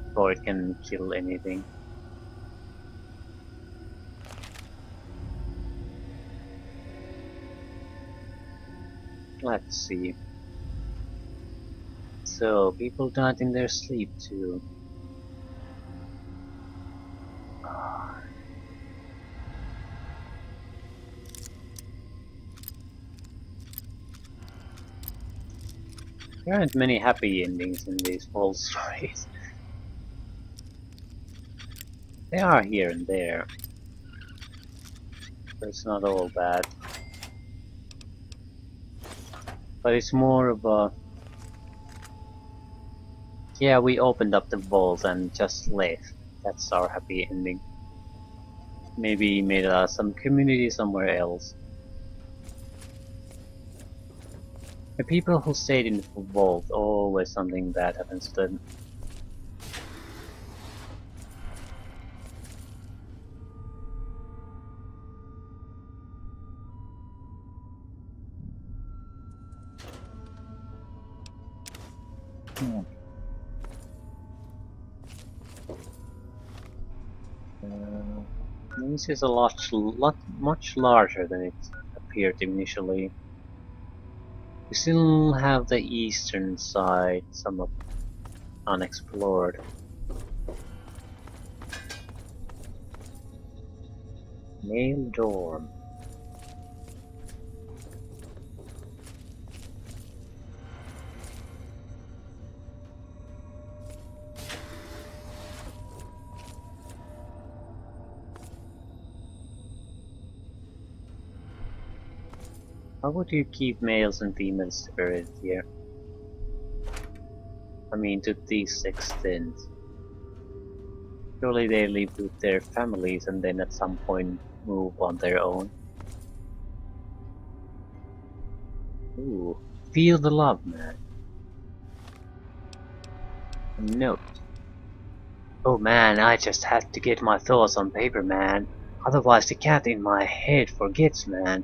before it can kill anything. Let's see. So, people died in their sleep too. There aren't many happy endings in these old stories. They are here and there, but it's not all bad. But it's more of a... yeah, we opened up the vault and just left. That's our happy ending. Maybe made some community somewhere else. The people who stayed in the vault, always something bad happens to them. This is much larger than it appeared initially. We still have the eastern side somewhat unexplored. Male dorm. How would you keep males and females separated here? I mean, to this extent. Surely they live with their families and then at some point move on their own. Ooh, feel the love, man. A note. Oh man, I just had to get my thoughts on paper, man. Otherwise the cat in my head forgets, man.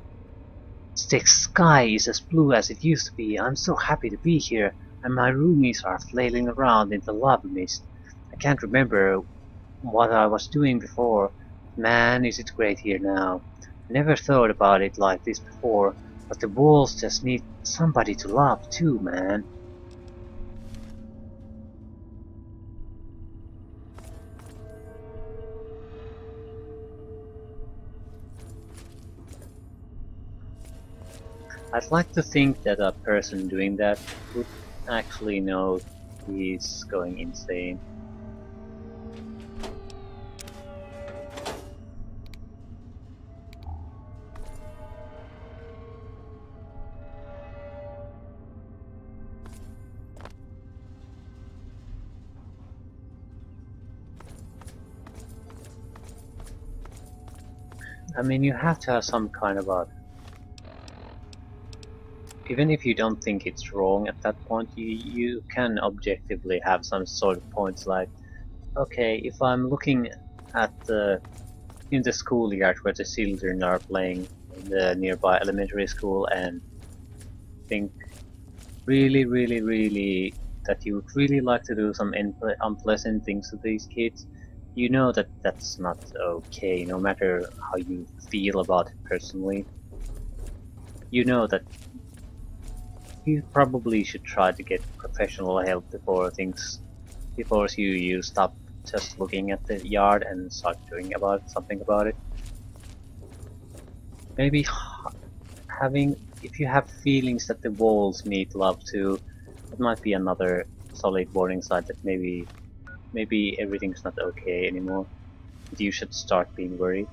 The sky is as blue as it used to be. I'm so happy to be here, and my roomies are flailing around in the lava mist. I can't remember what I was doing before. Man, is it great here now. I never thought about it like this before, but the walls just need somebody to love too, man. I'd like to think that a person doing that would actually know he's going insane. I mean, you have to have some kind of a... Even if you don't think it's wrong at that point, you can objectively have some sort of points like, okay, if I'm looking at in the schoolyard where the children are playing in the nearby elementary school and think really that you would really like to do some unpleasant things to these kids, you know that that's not okay, no matter how you feel about it personally. You know that you probably should try to get professional help before you stop just looking at the yard and start doing something about it. Maybe if you have feelings that the walls need love too, that might be another solid warning sign that maybe everything's not okay anymore. That you should start being worried.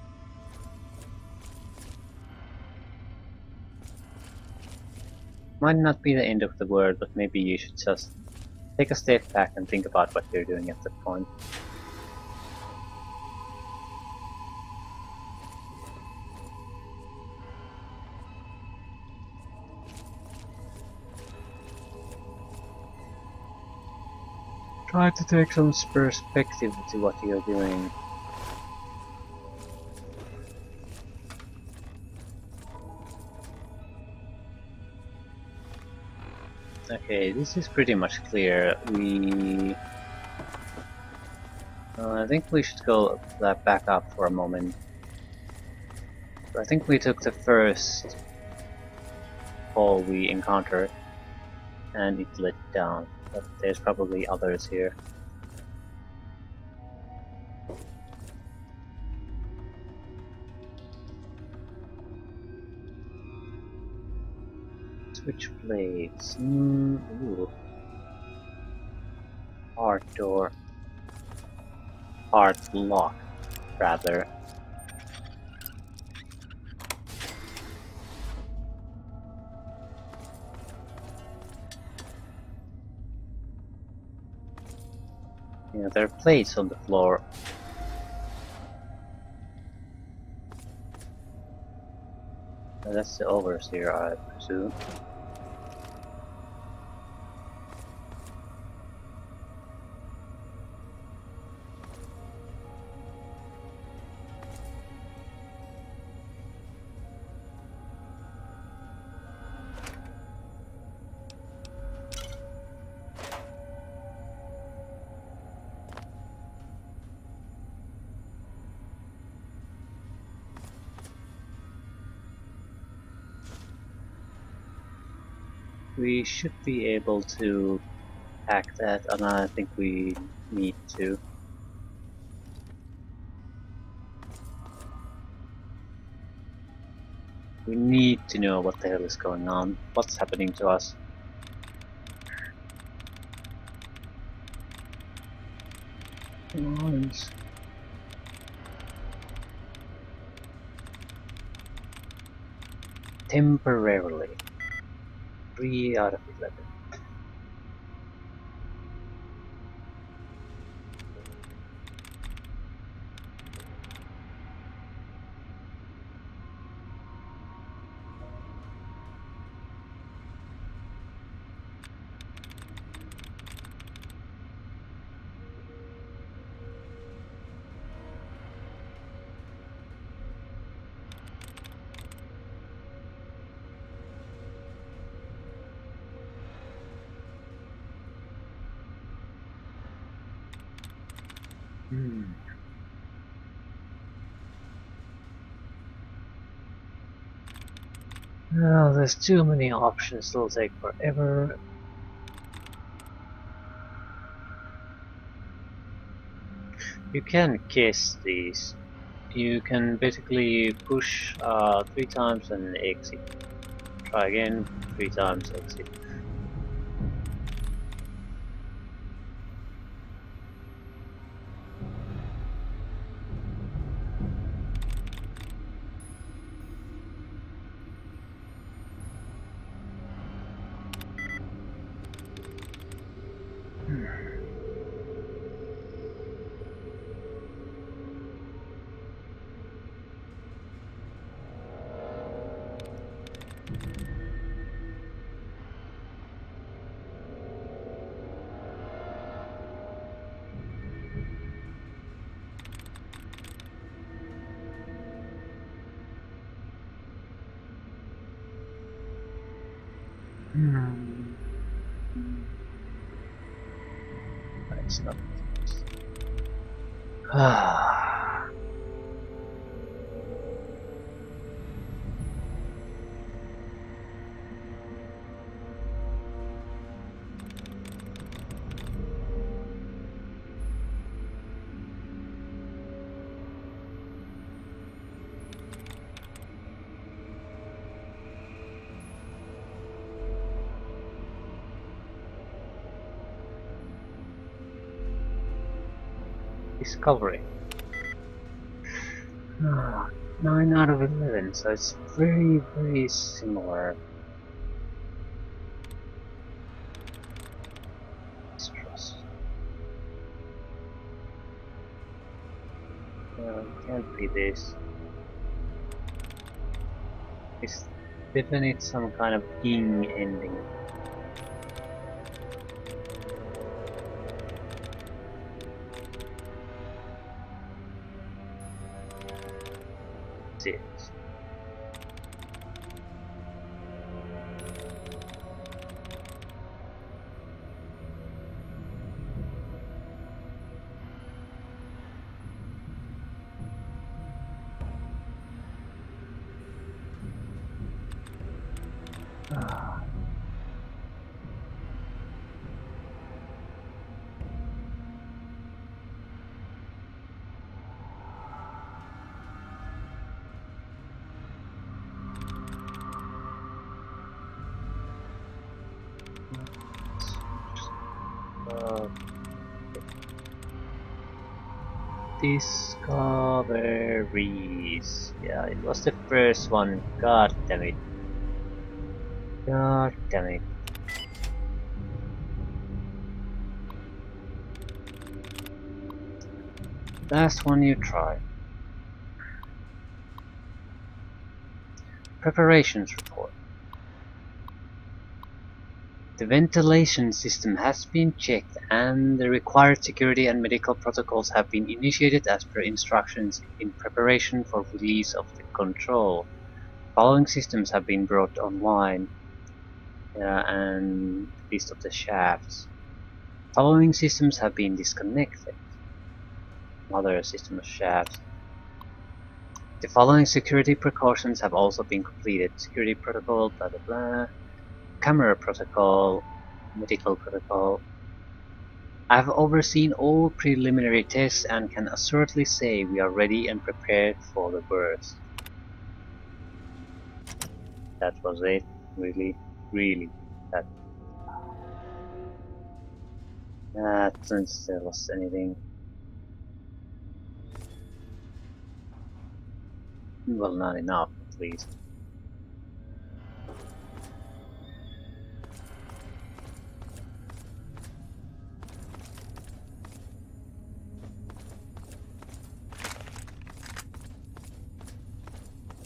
Might not be the end of the world, but maybe you should just take a step back and think about what you're doing at that point. Try to take some perspective to what you're doing. Okay, this is pretty much clear. I think we should go back up for a moment. I think we took the first hole we encountered, and it led down. But there's probably others here. Switchblades. Ooh. Hard door. Hard lock, rather. Yeah, there are plates on the floor. That's the overseer, I presume. We should be able to hack that, and I think we need to. We need to know what the hell is going on, what's happening to us. Nice. Temporarily. 3 out of 11. Hmm. Oh, there's too many options, it'll take forever. You can kiss these. You can basically push 3 times and exit. Try again, 3 times, exit. It's not. Ah. Discovery. 9 out of 11, so it's very, very similar. Distrust. It can't be this. It's definitely some kind of ing ending. It. Discoveries. Yeah, it was the first one. God damn it. God damn it. Last one you try. Preparations report. The ventilation system has been checked and the required security and medical protocols have been initiated as per instructions in preparation for release of the control. Following systems have been brought online and list of the shafts. Following systems have been disconnected. Another system of shafts. The following security precautions have also been completed. Security protocol, blah blah blah. Camera protocol, medical protocol. I have overseen all preliminary tests and can assuredly say we are ready and prepared for the worst. That was it. Really, really. That doesn't tell us anything. Well, not enough, at least.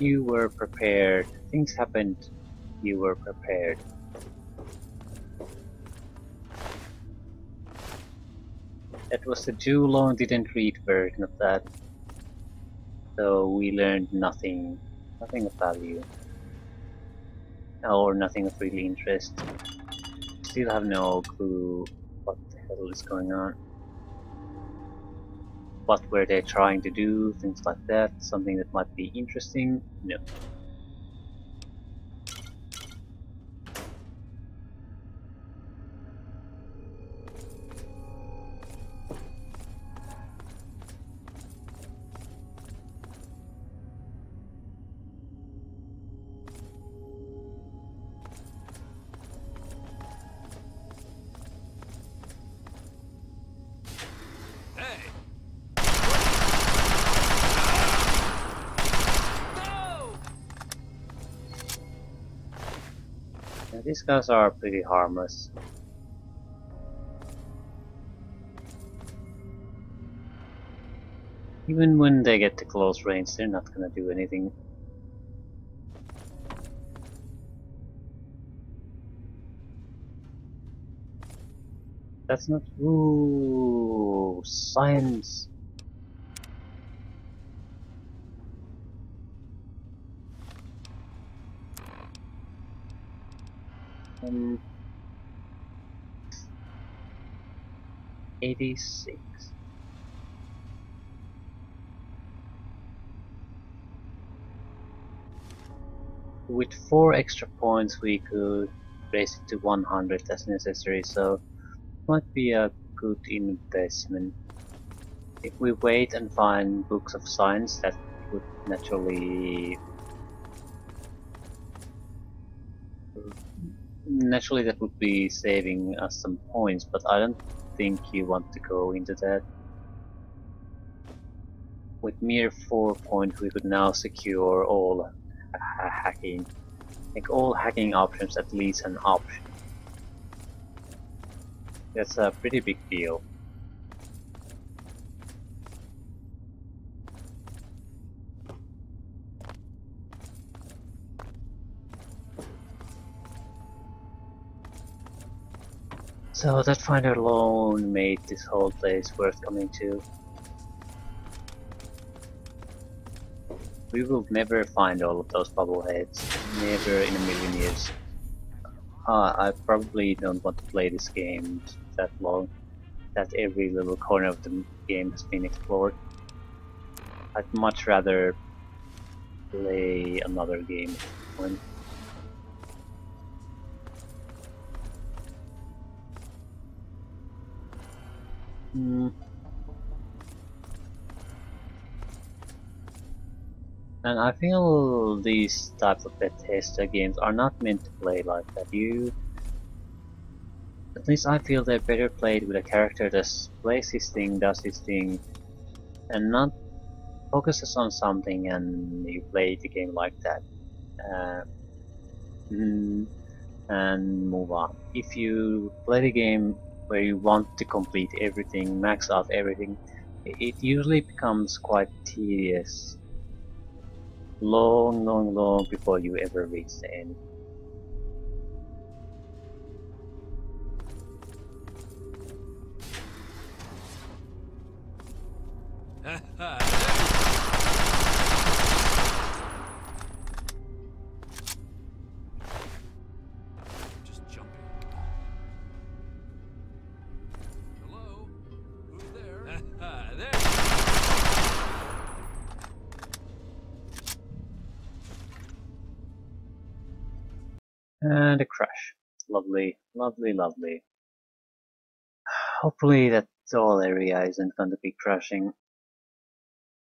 You were prepared. Things happened. You were prepared. That was the too long didn't read version of that. So we learned nothing of value. Or nothing of really interest. Still have no clue what the hell is going on. what were they trying to do, things like that, something that might be interesting. No. Hey! Yeah, these guys are pretty harmless. Even when they get to close range, they're not gonna do anything. That's not. Ooh, science. Um, 86. With 4 extra points, we could raise it to 100 as necessary, so might be a good investment. If we wait and find books of science, that would naturally that would be saving us some points, but I don't think you want to go into that. With mere 4 points, we could now secure all hacking, like all hacking options, at least an option. That's a pretty big deal. So that finder alone made this whole place worth coming to. We will never find all of those bubbleheads, never in a million years. I probably don't want to play this game that long, that every little corner of the game has been explored. I'd much rather play another game at this point. And I feel these types of Bethesda games are not meant to play like that. At least I feel they're better played with a character that plays his thing, does his thing, and not focuses on something and you play the game like that. Uh, and move on. If you play the game where you want to complete everything, max out everything, it usually becomes quite tedious. Long before you ever reach the end. Just jumping. Hello? Who's there? There. And a crash. Lovely, lovely, lovely. Hopefully that whole area isn't going to be crashing.